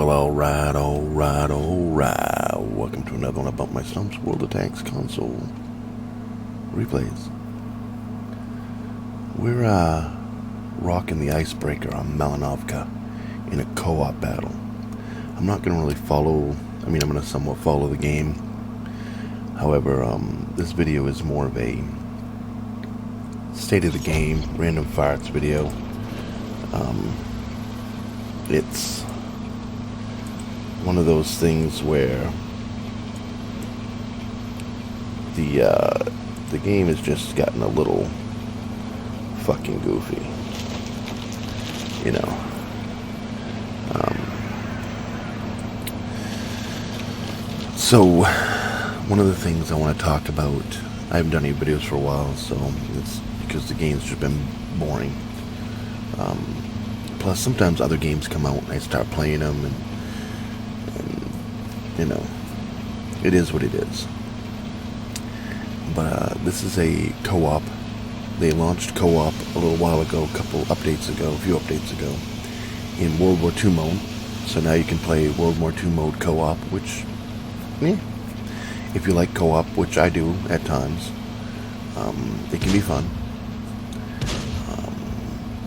Well, alright. Welcome to another one of BumpmyStump's World of Tanks console replays. We're rocking the Icebreaker on Malinovka in a co-op battle. I'm not going to really follow, I'm going to somewhat follow the game. However, this video is more of a state of the game, random farts video. It's one of those things where the game has just gotten a little fucking goofy, you know. So one of the things I want to talk about, I haven't done any videos for a while, so it's because the game's just been boring. Plus sometimes other games come out and I start playing them, and you know, it is what it is. But this is a co-op. They launched co-op a little while ago, a few updates ago, in World War II mode. So now you can play World War II mode co-op, which, if you like co-op, which I do at times, it can be fun.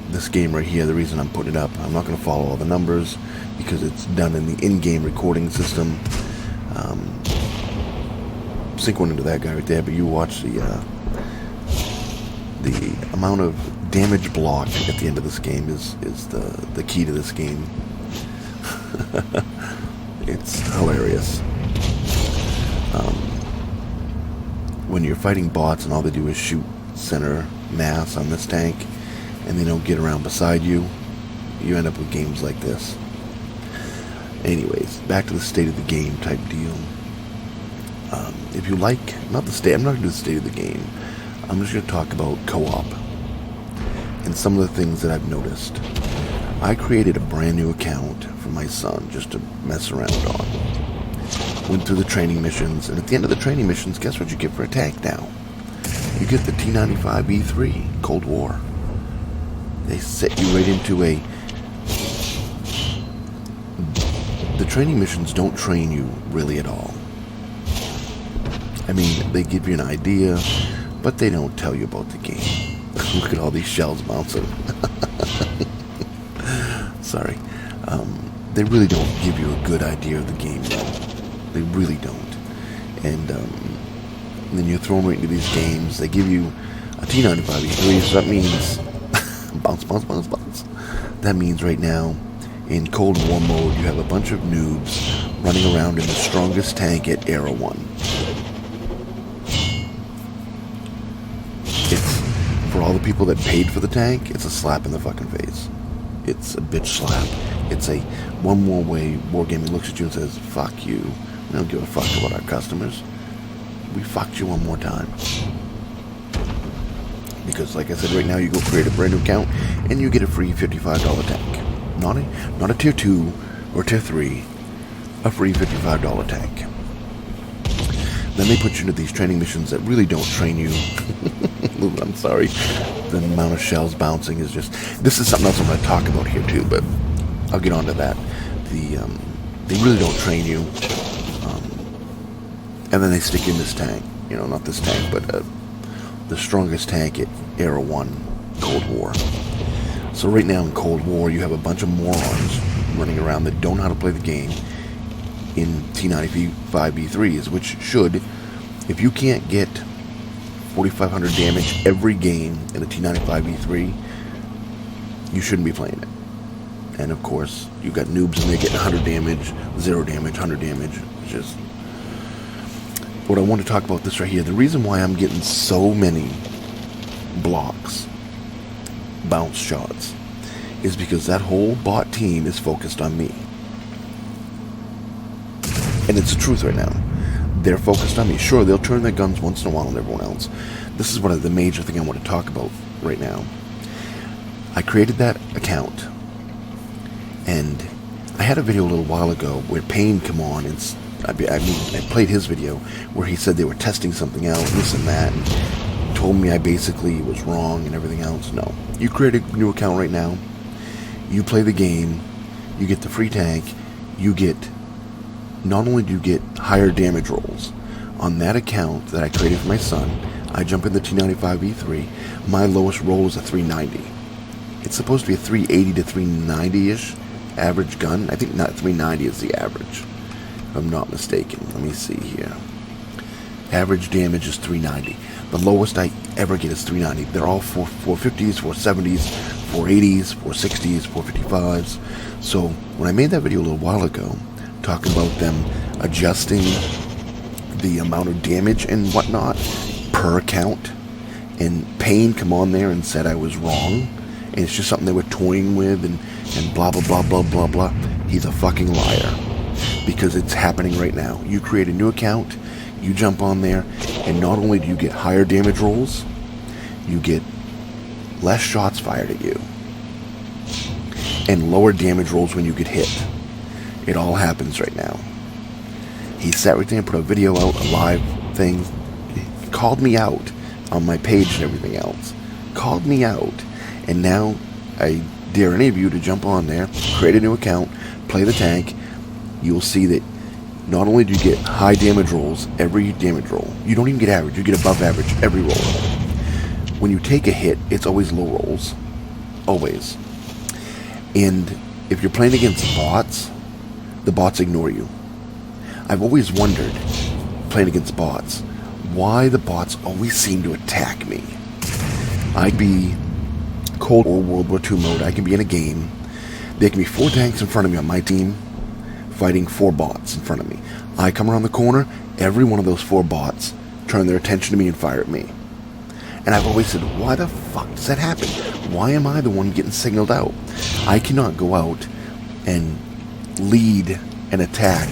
This game right here, the reason I'm putting it up, I'm not going to follow all the numbers because it's done in the in-game recording system. Sink one into that guy right there, but you watch the amount of damage blocked at the end of this game is the key to this game. It's hilarious. When you're fighting bots and all they do is shoot center mass on this tank and they don't get around beside you, you end up with games like this. Anyways, back to the state of the game type deal. If you like, I'm not going to do the state of the game. I'm just going to talk about co-op and some of the things that I've noticed. I created a brand new account for my son just to mess around on. Went through the training missions, and at the end of the training missions, guess what you get for a tank now? You get the T95E3 Cold War. They set you right into the training missions don't train you really at all. I mean, they give you an idea, but they don't tell you about the game. Look at all these shells bouncing. Sorry. They really don't give you a good idea of the game, though. They really don't. And then you're thrown right into these games. They give you a T95E3, so that means bounce. That means right now, in Cold War mode, you have a bunch of noobs running around in the strongest tank at Era 1. It's, for all the people that paid for the tank, it's a slap in the fucking face. It's a bitch slap. It's a one more way Wargaming looks at you and says, fuck you. We don't give a fuck about our customers. We fucked you one more time. Because, like I said, right now you go create a brand new account and you get a free $55 tank. Not a tier 2 or tier 3, a free $55 tank. Then they put you into these training missions that really don't train you. I'm sorry. The amount of shells bouncing is just... This is something else I'm going to talk about here too, but I'll get on to that. They really don't train you. And then they stick in this tank. You know, not this tank, but the strongest tank at Era 1 Cold War. So right now in Cold War, you have a bunch of morons running around that don't know how to play the game in T95E3s, which should, if you can't get 4,500 damage every game in a T95E3, you shouldn't be playing it. And of course, you've got noobs and they get 100 damage, 0 damage, 100 damage. It's just... What I want to talk about this right here, the reason why I'm getting so many blocks, bounce shots, is because that whole bot team is focused on me. And it's the truth right now. They're focused on me. Sure, they'll turn their guns once in a while on everyone else. This is one of the major thing I want to talk about right now. I created that account, and I had a video a little while ago where Payne come on and I played his video where he said they were testing something out, this and that, and told me I basically was wrong and everything else. No. You create a new account right now, you play the game, you get the free tank, you get, not only do you get higher damage rolls, on that account that I created for my son, I jump in the T95E3, my lowest roll is a 390. It's supposed to be a 380 to 390-ish average gun. I think not 390 is the average, if I'm not mistaken. Let me see here. Average damage is 390. The lowest I ever get is 390. They're all 450s, 470s, 480s, 460s, 455s. So when I made that video a little while ago, talking about them adjusting the amount of damage and whatnot per account, and Payne come on there and said I was wrong, and it's just something they were toying with, and blah blah blah blah blah blah. He's a fucking liar, because it's happening right now. You create a new account, you jump on there, and not only do you get higher damage rolls, you get less shots fired at you, and lower damage rolls when you get hit. It all happens right now. He sat right there and put a video out, a live thing, called me out on my page and everything else. Called me out. And now I dare any of you to jump on there, create a new account, play the tank. You'll see that not only do you get high damage rolls every damage roll, you don't even get average, you get above average every roll. When you take a hit, it's always low rolls. Always. And if you're playing against bots, the bots ignore you. I've always wondered, playing against bots, why the bots always seem to attack me. I'd be Cold War, World War II mode, I can be in a game, there can be 4 tanks in front of me on my team, fighting 4 bots in front of me. I come around the corner, every one of those 4 bots turn their attention to me and fire at me. And I've always said, why the fuck does that happen? Why am I the one getting signaled out? I cannot go out and lead an attack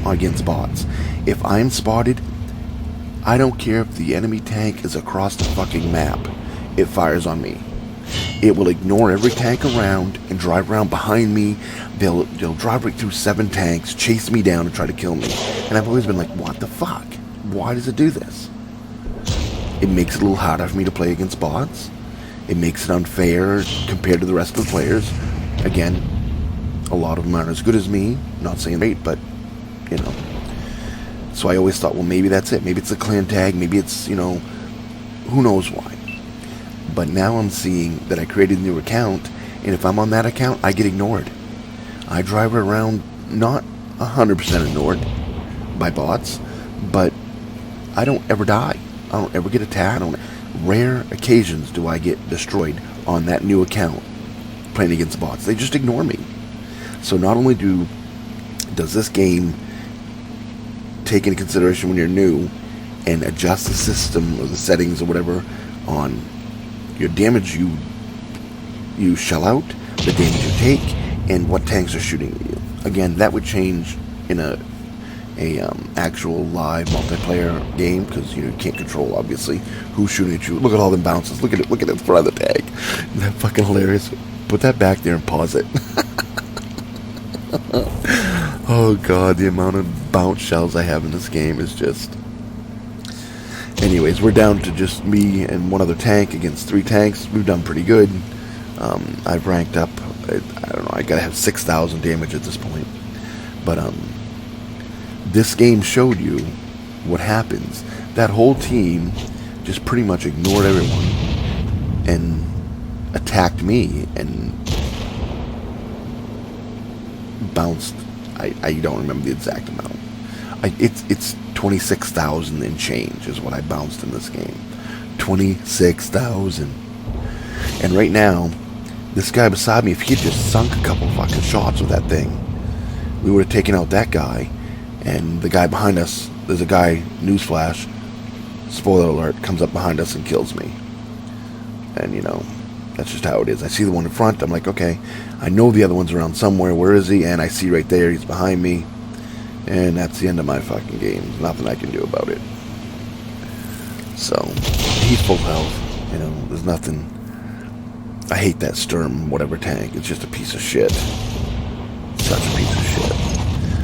against bots. If I'm spotted, I don't care if the enemy tank is across the fucking map, it fires on me. It will ignore every tank around and drive around behind me. They'll drive right through 7 tanks, chase me down and try to kill me. And I've always been like, what the fuck? Why does it do this? It makes it a little harder for me to play against bots. It makes it unfair compared to the rest of the players. Again, a lot of them aren't as good as me. Not saying great, but, you know. So I always thought, well, maybe that's it. Maybe it's a clan tag. Maybe it's, you know, who knows why. But now I'm seeing that I created a new account, and if I'm on that account, I get ignored. I drive around not 100% ignored by bots, but I don't ever die. I don't ever get attacked. Rare occasions do I get destroyed on that new account playing against bots. They just ignore me. So not only does this game take into consideration when you're new and adjust the system or the settings or whatever on your damage you shell out, the damage you take, and what tanks are shooting at you. Again, that would change in a actual live multiplayer game, because you can't control obviously who's shooting at you. Look at all them bounces. Look at it. Look at the front of the tank. Isn't that fucking hilarious? Put that back there and pause it. Oh god, the amount of bounce shells I have in this game is just... Anyways, we're down to just me and one other tank against 3 tanks. We've done pretty good. I've ranked up, I don't know, I gotta have 6,000 damage at this point. But this game showed you what happens. That whole team just pretty much ignored everyone and attacked me and bounced. I don't remember the exact amount. It's 26,000 and change is what I bounced in this game. 26,000. And right now, this guy beside me, if he had just sunk a couple fucking shots with that thing, we would have taken out that guy. And the guy behind us, there's a guy, newsflash, spoiler alert, comes up behind us and kills me. And, you know, that's just how it is. I see the one in front, I'm like, okay, I know the other one's around somewhere, where is he? And I see right there, he's behind me. And that's the end of my fucking game. There's nothing I can do about it. So, he's full health, you know, there's nothing. I hate that Sturm whatever tank, it's just a piece of shit. Such a piece of shit.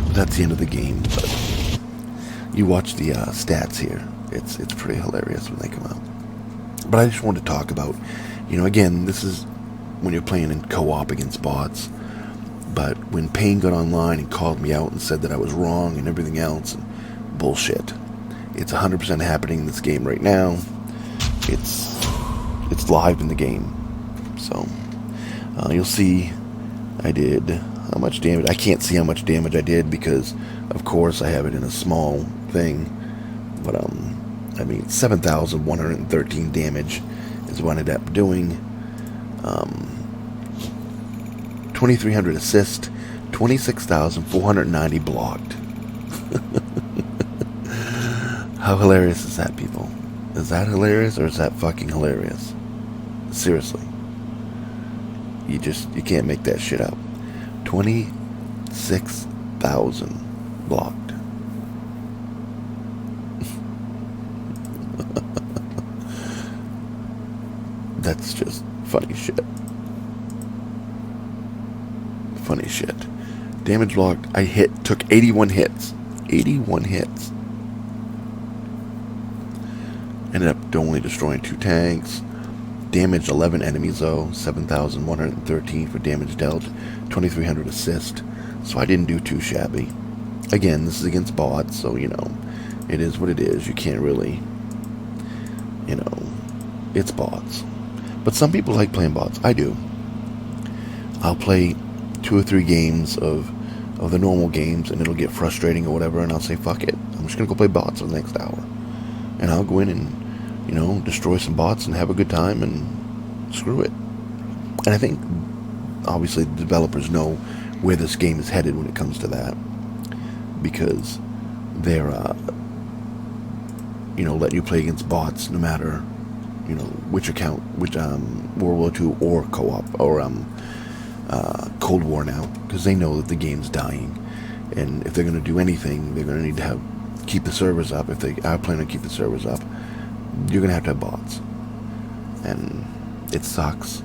But that's the end of the game, but you watch the stats here. It's pretty hilarious when they come out. But I just wanted to talk about, you know, again, this is when you're playing in co-op against bots. But when Payne got online and called me out and said that I was wrong and everything else, bullshit. It's 100% happening in this game right now. It's live in the game. So you'll see I did how much damage. I can't see how much damage I did because, of course, I have it in a small thing. But I mean, 7,113 damage is what I ended up doing. 2,300 assist, 26,490 blocked. How hilarious is that, people? Is that hilarious or is that fucking hilarious? Seriously. You can't make that shit up. 26,000 blocked. That's just funny shit. Funny shit. Damage blocked. I took 81 hits. 81 hits. Ended up only destroying 2 tanks. Damaged 11 enemies though. 7,113 for damage dealt. 2,300 assist. So I didn't do too shabby. Again, this is against bots, so you know, it is what it is. You can't really, you know, it's bots. But some people like playing bots. I do. I'll play 2 or 3 games of the normal games, and it'll get frustrating or whatever, and I'll say, fuck it. I'm just going to go play bots for the next hour. And I'll go in and, you know, destroy some bots and have a good time and screw it. And I think, obviously, the developers know where this game is headed when it comes to that. Because they're, you know, letting you play against bots no matter, you know, which account, which World War II or CoOp or Cold War now, because they know that the game's dying, and if they're going to do anything, they're going to need to keep the servers up. If they are planning to keep the servers up, you're going to have bots, and it sucks.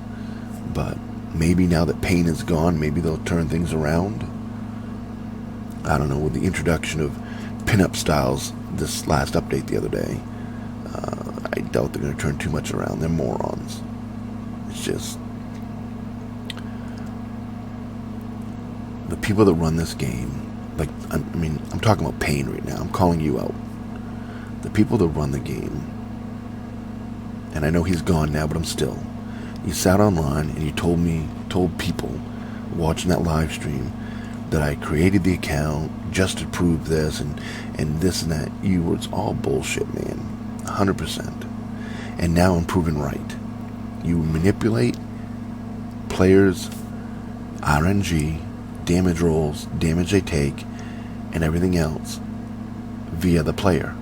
But maybe now that Payne is gone, maybe they'll turn things around. I don't know, with the introduction of pinup styles this last update the other day, I doubt they're going to turn too much around. They're morons. It's just the people that run this game, like, I mean, I'm talking about Payne right now. I'm calling you out. The people that run the game, and I know he's gone now, but I'm still. You sat online and you told people watching that live stream that I created the account just to prove this and this and that. It's all bullshit, man. 100%. And now I'm proven right. You manipulate players' RNG, damage rolls, damage they take, and everything else via the player.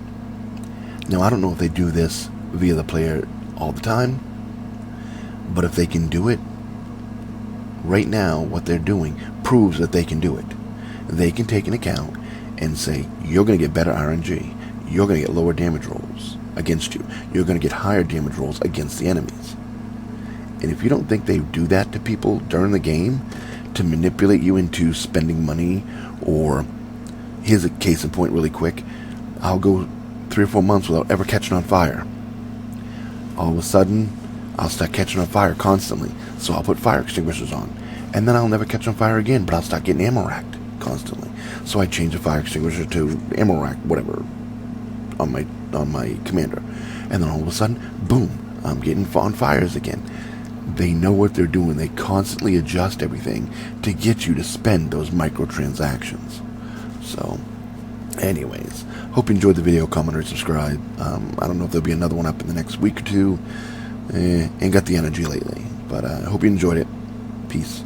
Now, I don't know if they do this via the player all the time, but if they can do it, right now, what they're doing proves that they can do it. They can take an account and say, you're going to get better RNG, you're going to get lower damage rolls against you, you're going to get higher damage rolls against the enemies. And if you don't think they do that to people during the game to manipulate you into spending money, or here's a case in point really quick, I'll go 3 or 4 months without ever catching on fire. All of a sudden, I'll start catching on fire constantly, so I'll put fire extinguishers on, and then I'll never catch on fire again, but I'll start getting ammo racked constantly. So I change the fire extinguisher to ammo rack, whatever, on my commander, and then all of a sudden, boom, I'm getting on fires again. They know what they're doing. They constantly adjust everything to get you to spend those microtransactions. So, anyways, hope you enjoyed the video. Comment or subscribe. I don't know if there'll be another one up in the next week or two. Ain't got the energy lately, but I hope you enjoyed it. Peace.